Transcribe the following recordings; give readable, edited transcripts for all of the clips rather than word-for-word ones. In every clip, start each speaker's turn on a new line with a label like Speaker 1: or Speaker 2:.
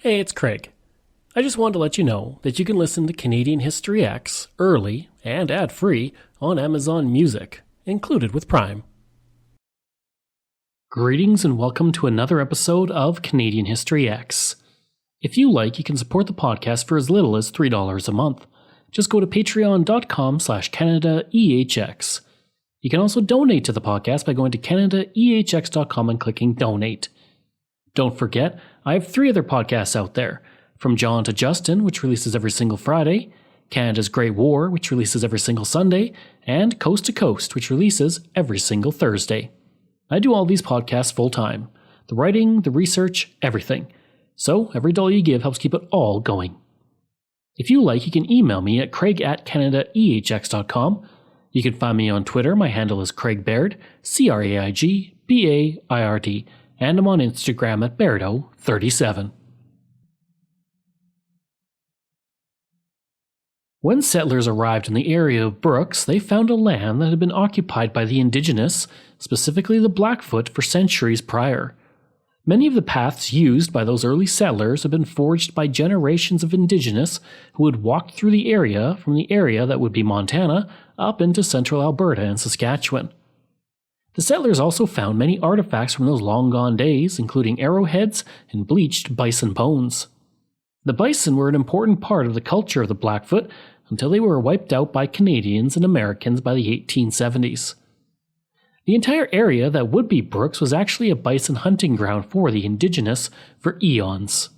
Speaker 1: Hey, it's Craig. I just wanted to let you know that you can listen to Canadian History X early and ad-free on Amazon Music, included with Prime. Greetings and welcome to another episode of Canadian History X. If you like, you can support the podcast for as little as $3 a month. Just go to patreon.com/CanadaEHX. You can also donate to the podcast by going to CanadaEHX.com and clicking Donate. Don't forget, I have 3 other podcasts out there. From John to Justin, which releases every single Friday, Canada's Great War, which releases every single Sunday, and Coast to Coast, which releases every single Thursday. I do all these podcasts full-time. The writing, the research, everything. So every dollar you give helps keep it all going. If you like, you can email me at craig@CanadaEHX.com. You can find me on Twitter. My handle is Craig Baird, CraigBaird, and I'm on Instagram at Bairdo37. When settlers arrived in the area of Brooks, they found a land that had been occupied by the Indigenous, specifically the Blackfoot, for centuries prior. Many of the paths used by those early settlers had been forged by generations of Indigenous who had walked through the area from the area that would be Montana up into central Alberta and Saskatchewan. The settlers also found many artifacts from those long-gone days, including arrowheads and bleached bison bones. The bison were an important part of the culture of the Blackfoot until they were wiped out by Canadians and Americans by the 1870s. The entire area that would be Brooks was actually a bison hunting ground for the Indigenous for eons.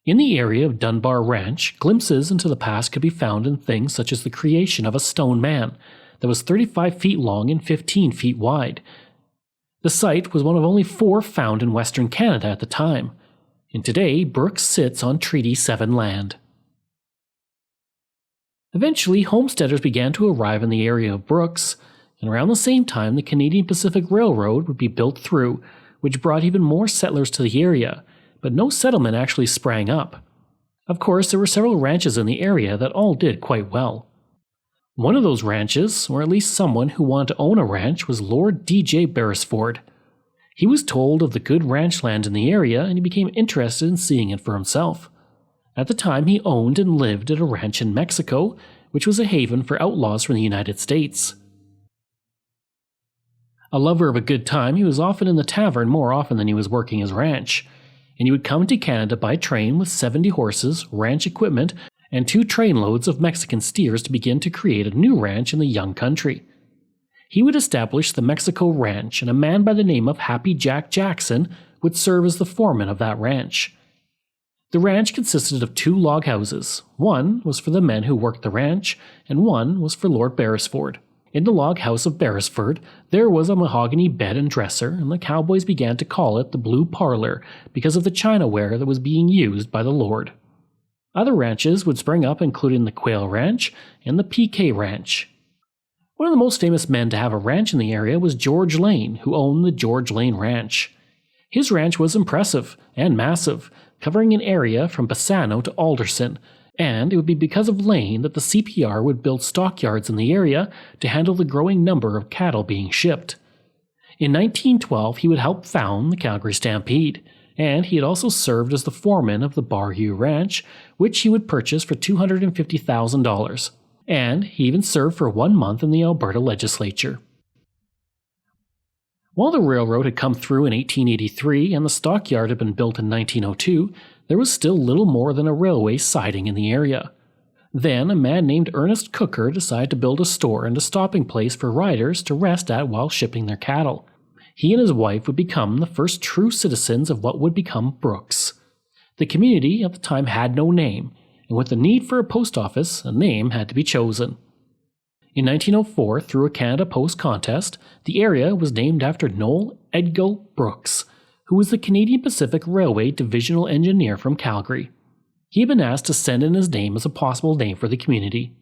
Speaker 1: In the area of Dunbar Ranch, glimpses into the past could be found in things such as the creation of a stone man that was 35 feet long and 15 feet wide. The site was one of only 4 found in Western Canada at the time, and today Brooks sits on Treaty 7 land. Eventually, homesteaders began to arrive in the area of Brooks, and around the same time the Canadian Pacific Railroad would be built through, which brought even more settlers to the area, but no settlement actually sprang up. Of course, there were several ranches in the area that all did quite well. One of those ranches, or at least someone who wanted to own a ranch, was Lord D.J. Beresford. He was told of the good ranch land in the area and he became interested in seeing it for himself. At the time, he owned and lived at a ranch in Mexico, which was a haven for outlaws from the United States. A lover of a good time, he was often in the tavern more often than he was working his ranch, and he would come to Canada by train with 70 horses, ranch equipment, and 2 trainloads of Mexican steers to begin to create a new ranch in the young country. He would establish the Mexico Ranch, and a man by the name of Happy Jack Jackson would serve as the foreman of that ranch. The ranch consisted of 2 log houses. One was for the men who worked the ranch, and one was for Lord Beresford. In the log house of Beresford, there was a mahogany bed and dresser, and the cowboys began to call it the Blue Parlor because of the chinaware that was being used by the Lord. Other ranches would spring up, including the Quail Ranch and the PK Ranch. One of the most famous men to have a ranch in the area was George Lane, who owned the George Lane Ranch. His ranch was impressive and massive, covering an area from Bassano to Alderson, and it would be because of Lane that the CPR would build stockyards in the area to handle the growing number of cattle being shipped. In 1912, he would help found the Calgary Stampede, and he had also served as the foreman of the Barhue Ranch, which he would purchase for $250,000, and he even served for 1 month in the Alberta legislature. While the railroad had come through in 1883 and the stockyard had been built in 1902, there was still little more than a railway siding in the area. Then a man named Ernest Cooker decided to build a store and a stopping place for riders to rest at while shipping their cattle. He and his wife would become the first true citizens of what would become Brooks. The community at the time had no name, and with the need for a post office, a name had to be chosen. In 1904, through a Canada Post contest, the area was named after Noel Edgell Brooks, who was the Canadian Pacific Railway divisional engineer from Calgary. He had been asked to send in his name as a possible name for the community.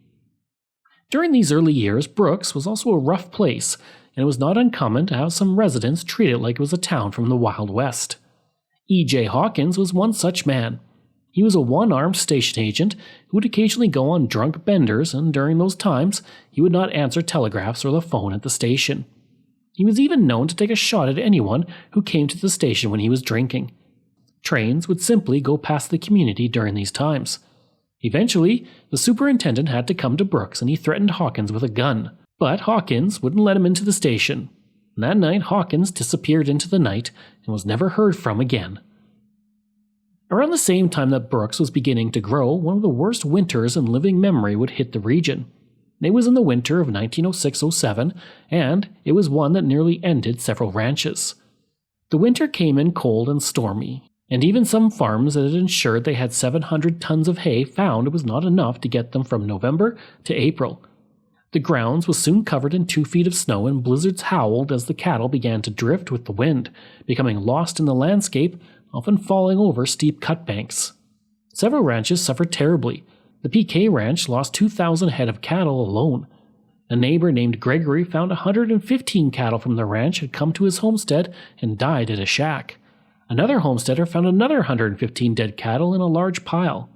Speaker 1: During these early years, Brooks was also a rough place, and it was not uncommon to have some residents treat it like it was a town from the Wild West. E.J. Hawkins was one such man. He was a one-armed station agent who would occasionally go on drunk benders, and during those times, he would not answer telegraphs or the phone at the station. He was even known to take a shot at anyone who came to the station when he was drinking. Trains would simply go past the community during these times. Eventually, the superintendent had to come to Brooks and he threatened Hawkins with a gun. But Hawkins wouldn't let him into the station. And that night, Hawkins disappeared into the night and was never heard from again. Around the same time that Brooks was beginning to grow, one of the worst winters in living memory would hit the region. It was in the winter of 1906-07, and it was one that nearly ended several ranches. The winter came in cold and stormy, and even some farms that had ensured they had 700 tons of hay found it was not enough to get them from November to April. The grounds was soon covered in 2 feet of snow, and blizzards howled as the cattle began to drift with the wind, becoming lost in the landscape, often falling over steep cut banks. Several ranches suffered terribly. The PK Ranch lost 2,000 head of cattle alone. A neighbor named Gregory found 115 cattle from the ranch had come to his homestead and died at a shack. Another homesteader found another 115 dead cattle in a large pile.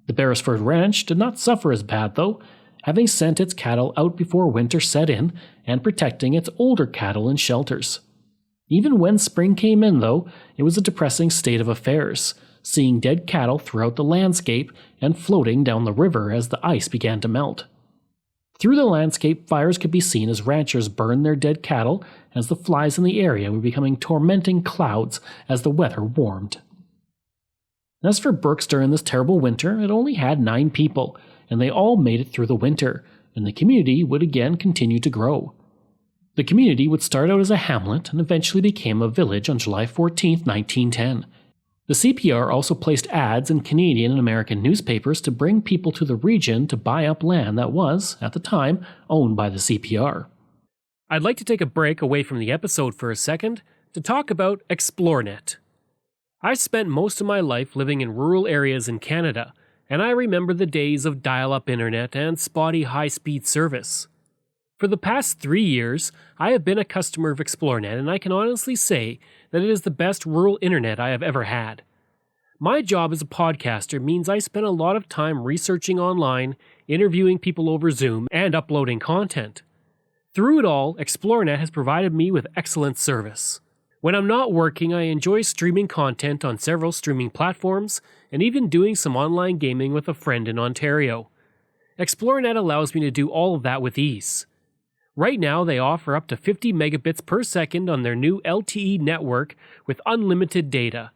Speaker 1: The Beresford Ranch did not suffer as bad, though, having sent its cattle out before winter set in and protecting its older cattle in shelters. Even when spring came in, though, it was a depressing state of affairs, seeing dead cattle throughout the landscape and floating down the river as the ice began to melt. Through the landscape, fires could be seen as ranchers burned their dead cattle, as the flies in the area were becoming tormenting clouds as the weather warmed. As for Brooks during this terrible winter, it only had 9 people, and they all made it through the winter, and the community would again continue to grow. The community would start out as a hamlet and eventually became a village on July 14, 1910. The CPR also placed ads in Canadian and American newspapers to bring people to the region to buy up land that was, at the time, owned by the CPR. I'd like to take a break away from the episode for a second to talk about ExploreNet. I spent most of my life living in rural areas in Canada, and I remember the days of dial-up internet and spotty high-speed service. For the past 3 years, I have been a customer of ExploreNet, and I can honestly say that it is the best rural internet I have ever had. My job as a podcaster means I spend a lot of time researching online, interviewing people over Zoom, and uploading content. Through it all, ExploreNet has provided me with excellent service. When I'm not working, I enjoy streaming content on several streaming platforms, and even doing some online gaming with a friend in Ontario. ExploreNet allows me to do all of that with ease. Right now, they offer up to 50 megabits per second on their new LTE network with unlimited data.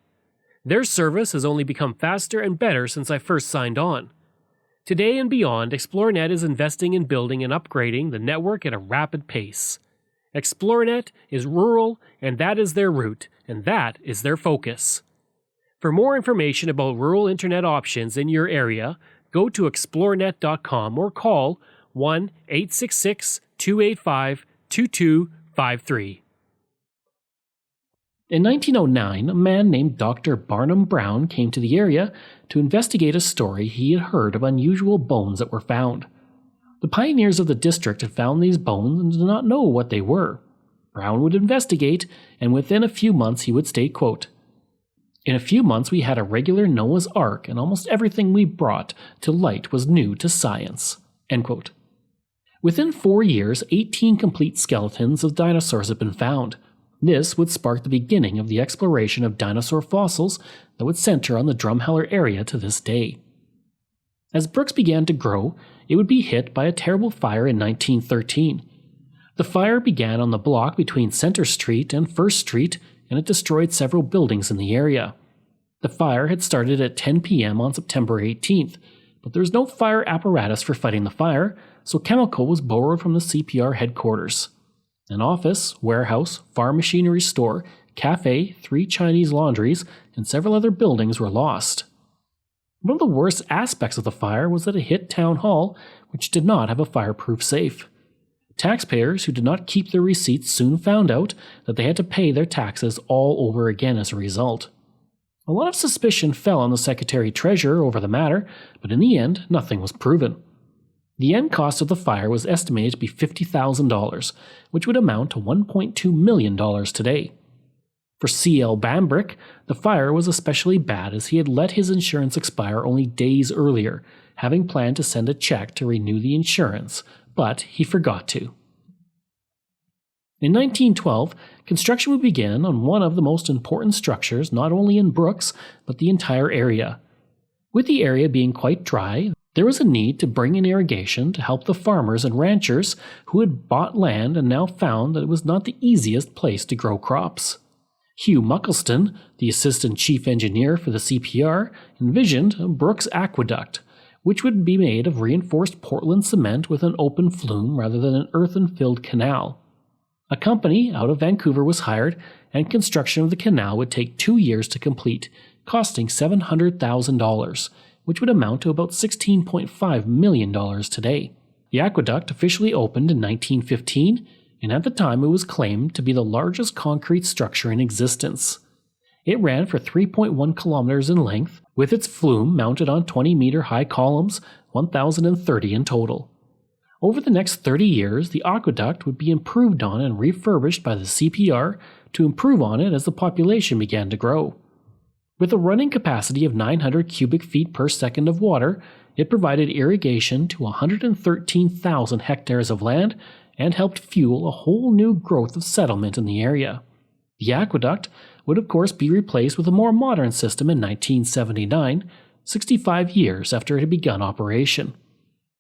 Speaker 1: Their service has only become faster and better since I first signed on. Today and beyond, ExploreNet is investing in building and upgrading the network at a rapid pace. ExploreNet is rural, and that is their route, and that is their focus. For more information about rural internet options in your area, go to explorenet.com or call 1-866-285-2253. In 1909, a man named Dr. Barnum Brown came to the area to investigate a story he had heard of unusual bones that were found. The pioneers of the district had found these bones and did not know what they were. Brown would investigate, and within a few months he would state, quote, "In a few months we had a regular Noah's Ark, and almost everything we brought to light was new to science." End quote. Within 4 years, 18 complete skeletons of dinosaurs had been found. This would spark the beginning of the exploration of dinosaur fossils that would center on the Drumheller area to this day. As Brooks began to grow, it would be hit by a terrible fire in 1913. The fire began on the block between Center Street and First Street, and it destroyed several buildings in the area. The fire had started at 10 p.m. on September 18th, but there was no fire apparatus for fighting the fire, so chemical was borrowed from the CPR headquarters. An office, warehouse, farm machinery store, cafe, 3 Chinese laundries, and several other buildings were lost. One of the worst aspects of the fire was that it hit Town Hall, which did not have a fireproof safe. Taxpayers who did not keep their receipts soon found out that they had to pay their taxes all over again as a result. A lot of suspicion fell on the Secretary-Treasurer over the matter, but in the end, nothing was proven. The end cost of the fire was estimated to be $50,000, which would amount to $1.2 million today. For C.L. Bambrick, the fire was especially bad as he had let his insurance expire only days earlier, having planned to send a check to renew the insurance, but he forgot to. In 1912, construction would begin on one of the most important structures not only in Brooks, but the entire area. With the area being quite dry, there was a need to bring in irrigation to help the farmers and ranchers who had bought land and now found that it was not the easiest place to grow crops. Hugh Muckleston, the assistant chief engineer for the CPR, envisioned a Brooks Aqueduct, which would be made of reinforced Portland cement with an open flume rather than an earthen-filled canal. A company out of Vancouver was hired, and construction of the canal would take 2 years to complete, costing $700,000, which would amount to about $16.5 million today. The aqueduct officially opened in 1915, and at the time it was claimed to be the largest concrete structure in existence. It ran for 3.1 kilometers in length, with its flume mounted on 20-meter-high columns, 1,030 in total. Over the next 30 years, the aqueduct would be improved on and refurbished by the CPR to improve on it as the population began to grow. With a running capacity of 900 cubic feet per second of water, it provided irrigation to 113,000 hectares of land and helped fuel a whole new growth of settlement in the area. The aqueduct would of course be replaced with a more modern system in 1979, 65 years after it had begun operation.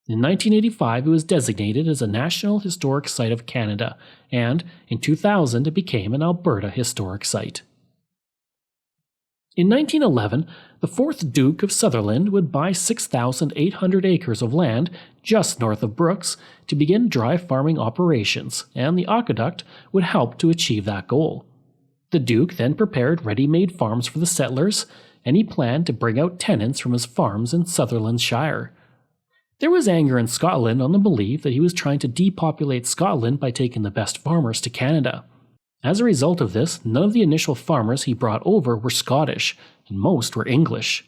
Speaker 1: In 1985 it was designated as a National Historic Site of Canada, and in 2000 it became an Alberta Historic Site. In 1911, the 4th Duke of Sutherland would buy 6,800 acres of land just north of Brooks to begin dry farming operations, and the aqueduct would help to achieve that goal. The Duke then prepared ready-made farms for the settlers, and he planned to bring out tenants from his farms in Sutherland Shire. There was anger in Scotland on the belief that he was trying to depopulate Scotland by taking the best farmers to Canada. As a result of this, none of the initial farmers he brought over were Scottish, and most were English.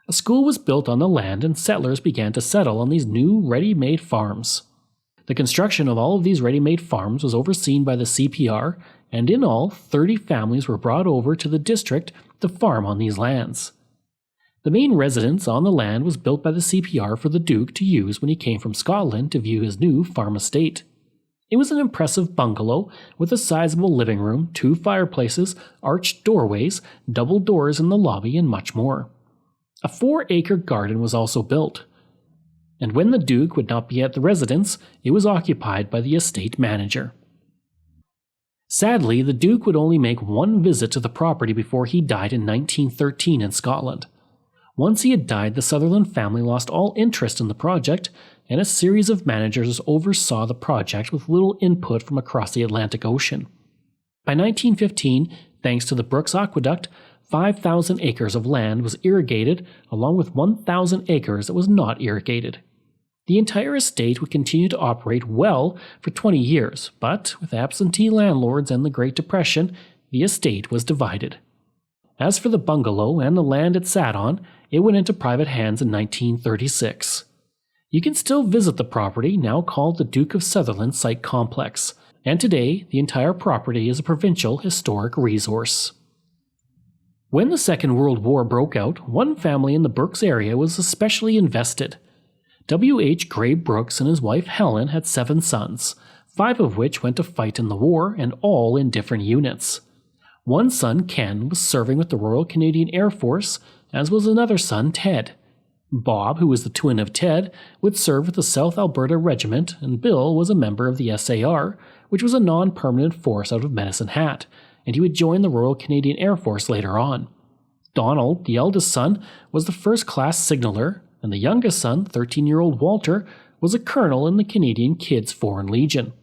Speaker 1: A school was built on the land and settlers began to settle on these new ready-made farms. The construction of all of these ready-made farms was overseen by the CPR, and in all, 30 families were brought over to the district to farm on these lands. The main residence on the land was built by the CPR for the Duke to use when he came from Scotland to view his new farm estate. It was an impressive bungalow with a sizable living room, 2 fireplaces, arched doorways, double doors in the lobby, and much more. A 4-acre garden was also built. And when the Duke would not be at the residence, it was occupied by the estate manager. Sadly, the Duke would only make one visit to the property before he died in 1913 in Scotland. Once he had died, the Sutherland family lost all interest in the project, and a series of managers oversaw the project with little input from across the Atlantic Ocean. By 1915, thanks to the Brooks Aqueduct, 5,000 acres of land was irrigated, along with 1,000 acres that was not irrigated. The entire estate would continue to operate well for 20 years, but with absentee landlords and the Great Depression, the estate was divided. As for the bungalow and the land it sat on, it went into private hands in 1936. You can still visit the property, now called the Duke of Sutherland Site Complex, and today the entire property is a provincial historic resource. When the Second World War broke out, one family in the Brooks area was especially invested. W.H. Gray Brooks and his wife Helen had 7 sons, 5 of which went to fight in the war and all in different units. One son, Ken, was serving with the Royal Canadian Air Force, as was another son, Ted. Bob, who was the twin of Ted, would serve with the South Alberta Regiment, and Bill was a member of the SAR, which was a non-permanent force out of Medicine Hat, and he would join the Royal Canadian Air Force later on. Donald, the eldest son, was the first-class signaller, and the youngest son, 13-year-old Walter, was a colonel in the Canadian Kids Foreign Legion.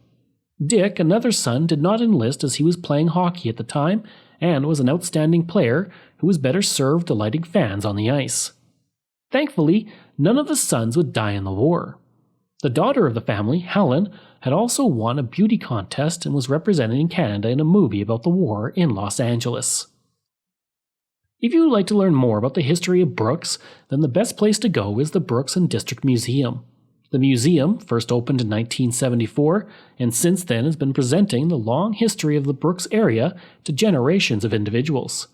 Speaker 1: Dick, another son, did not enlist as he was playing hockey at the time and was an outstanding player who was better served delighting fans on the ice. Thankfully, none of the sons would die in the war. The daughter of the family, Helen, had also won a beauty contest and was represented in Canada in a movie about the war in Los Angeles. If you would like to learn more about the history of Brooks, then the best place to go is the Brooks and District Museum. The museum first opened in 1974, and since then has been presenting the long history of the Brooks area to generations of individuals.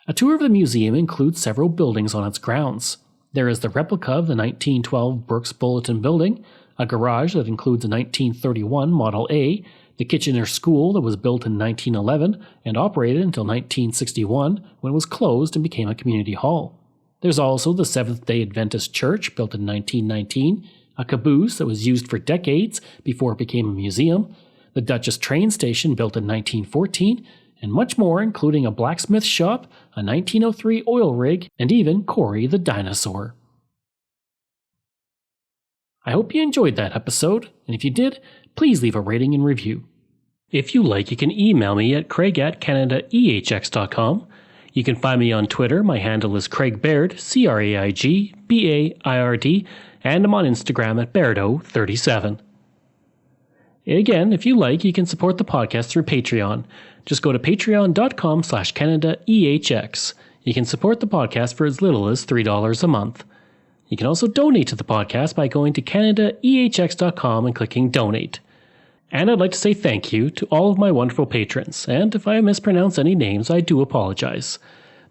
Speaker 1: A tour of the museum includes several buildings on its grounds. There is the replica of the 1912 Brooks Bulletin Building, a garage that includes a 1931 Model A, the Kitchener School that was built in 1911 and operated until 1961 when it was closed and became a community hall. There's also the Seventh-day Adventist Church built in 1919, a caboose that was used for decades before it became a museum, the Duchess train station built in 1914, and much more, including a blacksmith shop, a 1903 oil rig, and even Cory the dinosaur. I hope you enjoyed that episode, and if you did, please leave a rating and review. If you like, you can email me at craig@canadaehx.com. You can find me on Twitter. My handle is Craig Baird, CraigBaird, and I'm on Instagram at Bairdo37. Again, if you like, you can support the podcast through Patreon. Just go to patreon.com/CanadaEHX. You can support the podcast for as little as $3 a month. You can also donate to the podcast by going to CanadaEHX.com and clicking Donate. And I'd like to say thank you to all of my wonderful patrons, and if I mispronounce any names, I do apologize.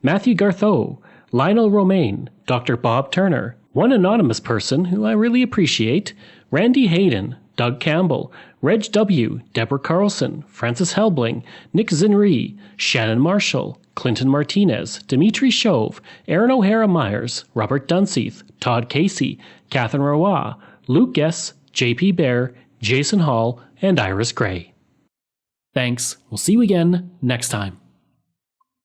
Speaker 1: Matthew Gartho, Lionel Romaine, Dr. Bob Turner, one anonymous person who I really appreciate, Randy Hayden, Doug Campbell, Reg W., Deborah Carlson, Francis Helbling, Nick Zinri, Shannon Marshall, Clinton Martinez, Dimitri Chauve, Aaron O'Hara Myers, Robert Dunseith, Todd Casey, Catherine Roy, Luke S., JP Bear, Jason Hall, and Iris Gray. Thanks. We'll see you again next time.